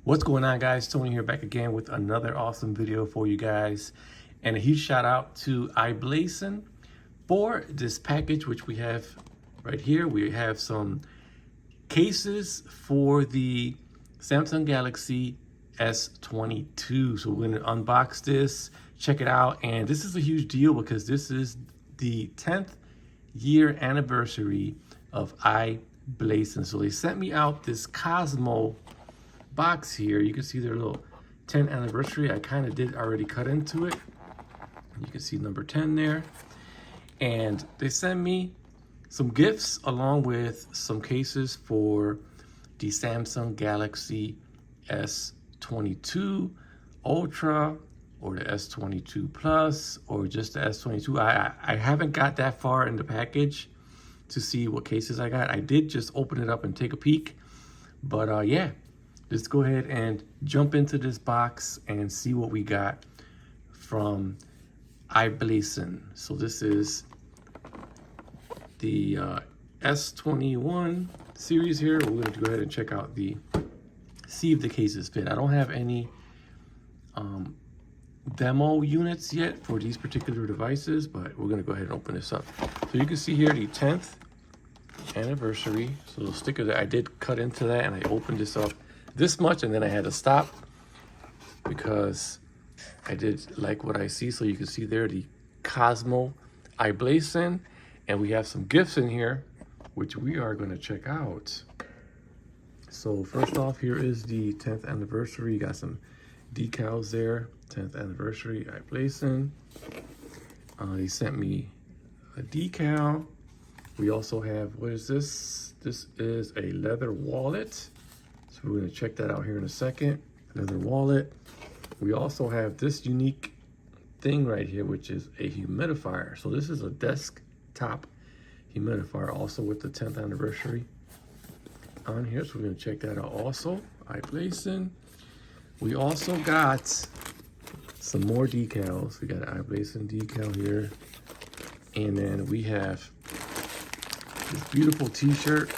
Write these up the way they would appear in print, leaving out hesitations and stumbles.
What's going on, guys? Tony here, back again with another awesome video for you guys. And a huge shout out to iBlason for this package, which we have right here. We have some cases for the Samsung Galaxy S22. So we're going to unbox this, check it out. And this is a huge deal because this is the 10th year anniversary of iBlason. So they sent me out this Cosmo box here. You can see their little 10th anniversary. I kind of did already cut into it. You can see number 10 there. And they sent me some gifts along with some cases for the Samsung Galaxy S22 Ultra or the S22 Plus or just the S22. I haven't got that far in the package to see what cases I got. I did just open it up and take a peek. But yeah, let's go ahead and jump into this box and see what we got from iBlason. So this is the S21 series here. We're going to go ahead and check out see if the cases fit. I don't have any demo units yet for these particular devices, but we're going to go ahead and open this up. So you can see here the 10th anniversary. So the sticker that I did cut into that, and I opened this up this much, and then I had to stop because I did like what I see. So you can see there the Cosmo iBlason, and we have some gifts in here which we are going to check out. So first off, here is the 10th anniversary. You got some decals there. 10th anniversary iBlason. He sent me a decal. We also have, what is this? This is a leather wallet. So we're going to check that out here in a second. Leather wallet. We also have this unique thing right here, which is a humidifier. So this is a desktop humidifier, also with the 10th anniversary on here. So we're going to check that out also. iBlason. We also got some more decals. We got an iBlason decal here. And then we have this beautiful t-shirt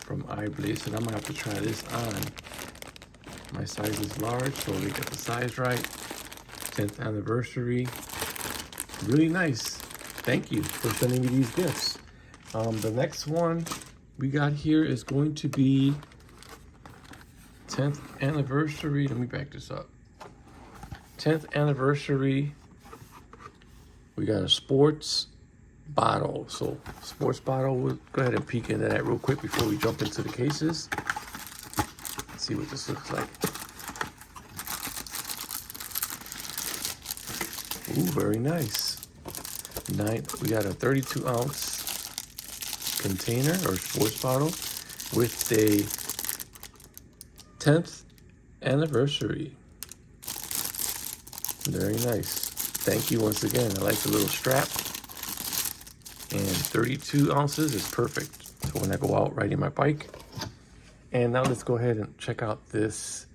from iBlason. I'm gonna have to try this on. My size is large, so we got the size right. 10th anniversary. Really nice. Thank you for sending me these gifts. The next one we got here is going to be 10th anniversary. Let me back this up. 10th anniversary. We got a sports bottle. So sports bottle, we'll go ahead and peek into that real quick before we jump into the cases. Let's see what this looks like. Ooh, very nice. We got a 32 ounce container or sports bottle with a 10th anniversary. Very nice. Thank you once again. I like the little strap. And 32 ounces is perfect for when I go out riding my bike. And now let's go ahead and check out this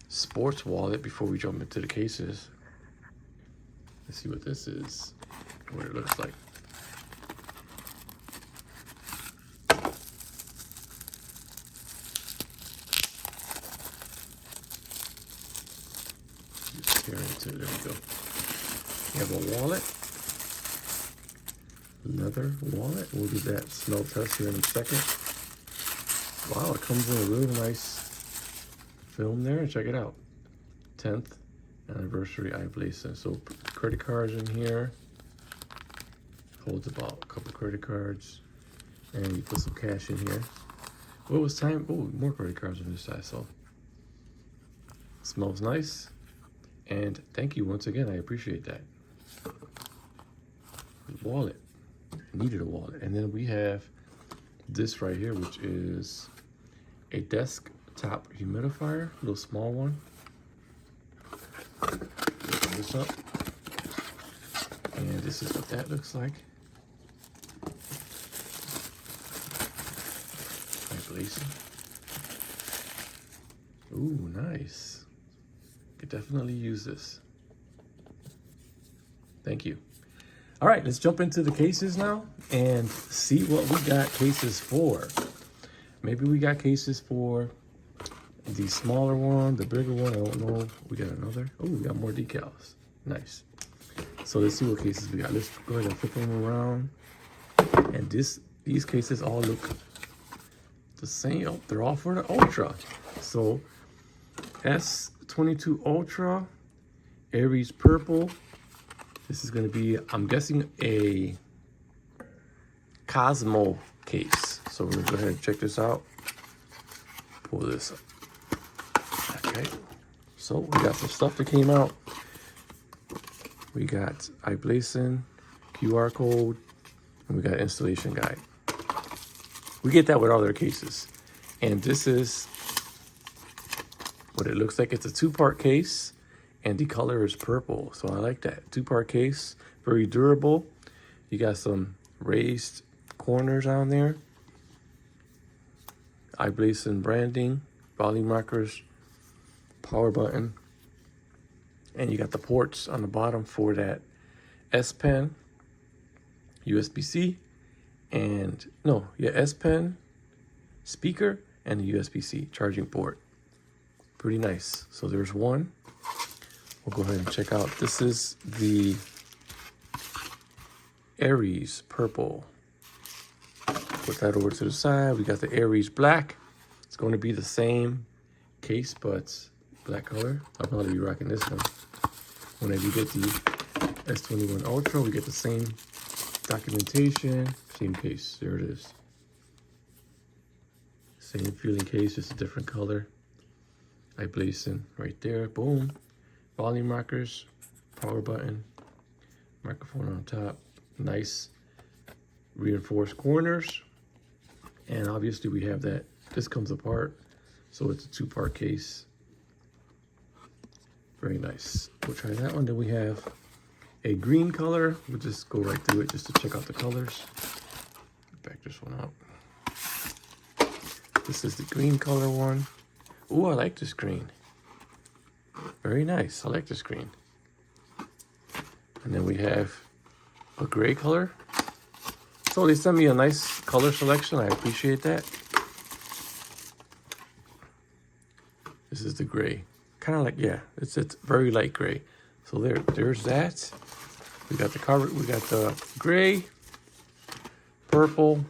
sports wallet before we jump into the cases. Let's see what this is, what it looks like. Just tear into it. There we go. You have a wallet. Leather wallet. We'll do that smell test here in a second. Wow, it comes in a really nice film there. Check it out. 10th anniversary iBlason. So credit cards in here. Holds about a couple credit cards. And you put some cash in here. What was time? Oh, more credit cards on this side. So smells nice. And thank you once again. I appreciate that. Wallet. Needed a wallet. And then we have this right here, which is a desktop humidifier, a little small one. Open this up, and this is what that looks like. iBlason. Ooh, nice. Could definitely use this. Thank you. All right, let's jump into the cases now and see what we got cases for. Maybe we got cases for the smaller one, the bigger one, I don't know. We got another. Oh, we got more decals. Nice. So let's see what cases we got. Let's go ahead and flip them around. And these cases all look the same. Oh, they're all for the Ultra. So S22 Ultra, Aries Purple. This is going to be, I'm guessing, a Cosmo case. So we're going to go ahead and check this out. Pull this up. Okay. So we got some stuff that came out. We got iBlason, QR code, and we got installation guide. We get that with all their cases. And this is what it looks like. It's a 2-part case, and the color is purple. So I like that. 2-part case, very durable. You got some raised corners on there. iBlason branding, volume markers, power button. And you got the ports on the bottom for that S Pen, USB-C, and S Pen, speaker, and the USB-C charging port. Pretty nice. So there's one. We'll go ahead and check out. This is the Aries Purple. Put that over to the side. We got the Aries Black. It's going to be the same case, but black color. I'll probably be rocking this one. When I do get the S21 Ultra, we get the same documentation, same case. There it is. Same feeling case, just a different color. iBlason right there. Boom. Volume markers, power button, microphone on top. Nice reinforced corners. And obviously we have that. This comes apart, so it's a 2-part case. Very nice. We'll try that one. Then we have a green color. We'll just go right through it just to check out the colors. Back this one up. This is the green color one. Ooh, I like this green. Very nice. I like this green. And then we have a gray color. So they sent me a nice color selection. I appreciate that. This is the gray. Kind of like, yeah, it's very light gray. So there's that. We got the cover. We got the gray, purple,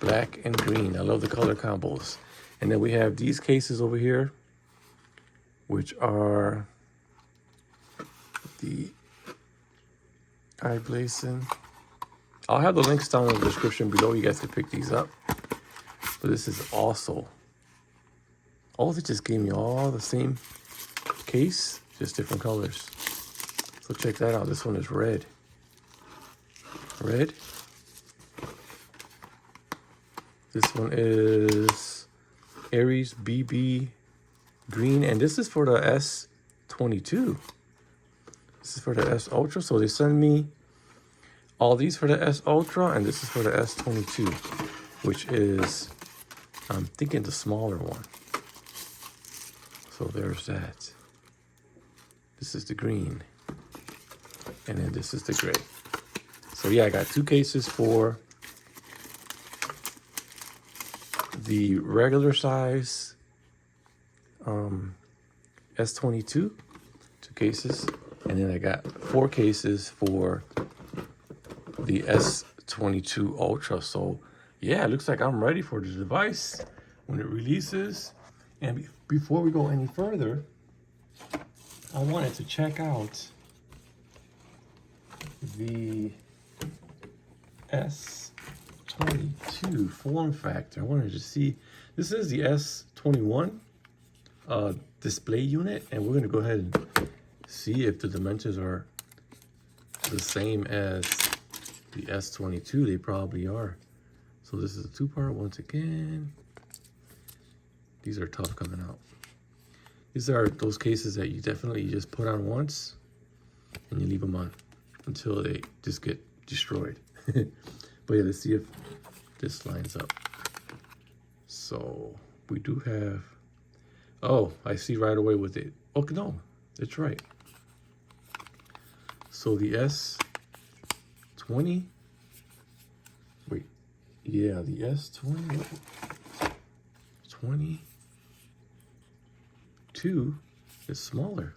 black, and green. I love the color combos. And then we have these cases over here, which are the iBlason. I'll have the links down in the description below. You guys can pick these up. But this is also, oh, they just gave me all the same case, just different colors. So check that out. This one is red. Red. This one is Aries BB green, and this is for the S22. This is for the S Ultra. So they send me all these for the S Ultra, and this is for the S22, which is, I'm thinking, the smaller one. So there's that. This is the green, and then this is the gray. So yeah, I got 2 cases for the regular size S22, 2 cases, and then I got 4 cases for the S22 Ultra. So yeah, it looks like I'm ready for the device when it releases. And before we go any further, I wanted to check out the S22 form factor. I wanted to see, this is the S21 display unit, and we're gonna go ahead and see if the dimensions are the same as the S22. They probably are. So this is a 2-part once again. These are tough coming out. These are those cases that you definitely just put on once and you leave them on until they just get destroyed. But yeah, let's see if this lines up. So we do have, oh, I see right away with it. Okay, no, it's right. So the S20, wait, yeah, the S20, 20, S22 is smaller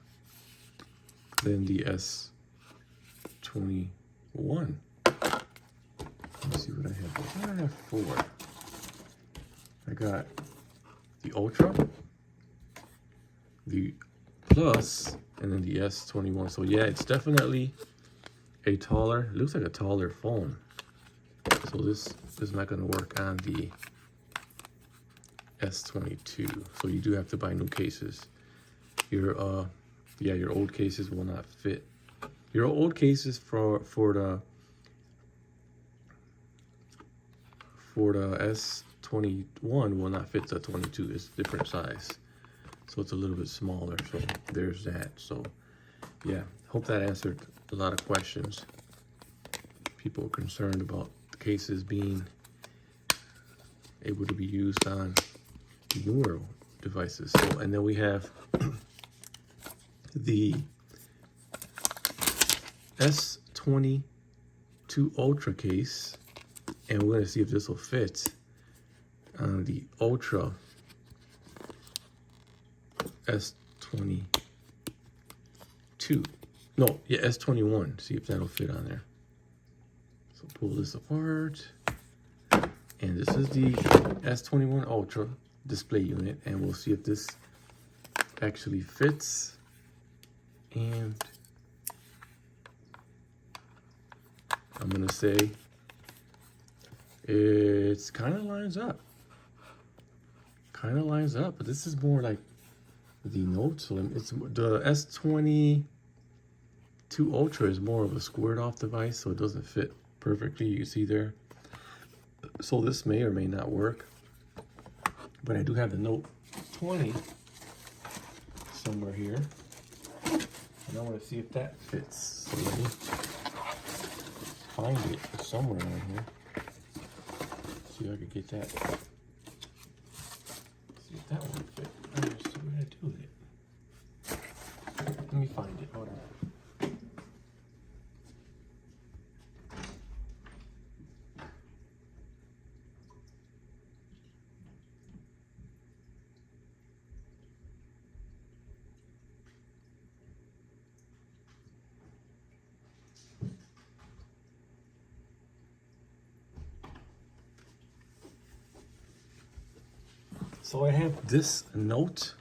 than the S21. Let me see what I have. What do I have four? I got the Ultra, the Plus, and then the S21. So yeah, it's definitely a taller, it looks like a taller phone. So this is not gonna work on the S22. So you do have to buy new cases. Your your old cases will not fit. Your old cases for the S21 will not fit the 22. It's different size, so it's a little bit smaller. So there's that. So yeah, hope that answered a lot of questions. People are concerned about the cases being able to be used on newer devices. So, and then we have the S22 Ultra case, and we're going to see if this will fit on the Ultra S22. No, yeah, S21. See if that'll fit on there. So pull this apart. And this is the S21 Ultra display unit, and we'll see if this actually fits. And I'm gonna say it's kind of lines up. But this is more like the Note. So it's the S22 Ultra is more of a squared off device, so it doesn't fit perfectly. You can see there. So this may or may not work. But I do have the Note 20 somewhere here, and I want to see if that fits. So let me find it somewhere around here. See if I could get that. See if that one fit. I'm gonna see what I do with it. Let me find it. Hold on. So I have this Note.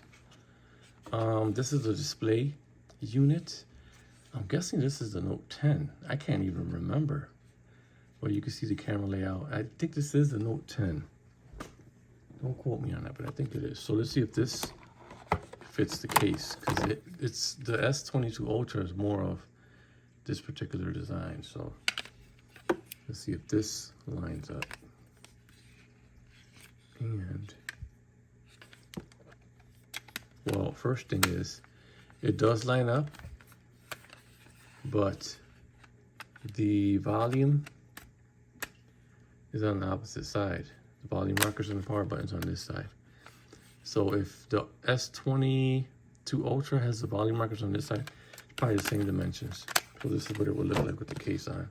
This is the display unit. I'm guessing this is the Note 10. I can't even remember. Well, you can see the camera layout. I think this is the Note 10. Don't quote me on that, but I think it is. So let's see if this fits the case, because it's the S22 Ultra is more of this particular design. So let's see if this lines up. And well, first thing is, it does line up, but the volume is on the opposite side. The volume rockers and the power buttons on this side. So if the S22 Ultra has the volume rockers on this side, it's probably the same dimensions. So this is what it would look like with the case on.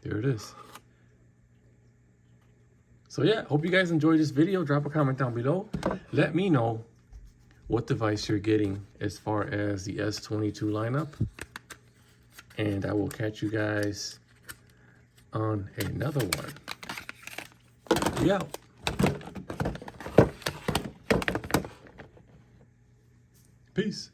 There it is. So yeah, hope you guys enjoyed this video. Drop a comment down below. Let me know what device you're getting as far as the S22 lineup. And I will catch you guys on another one. We out. Peace.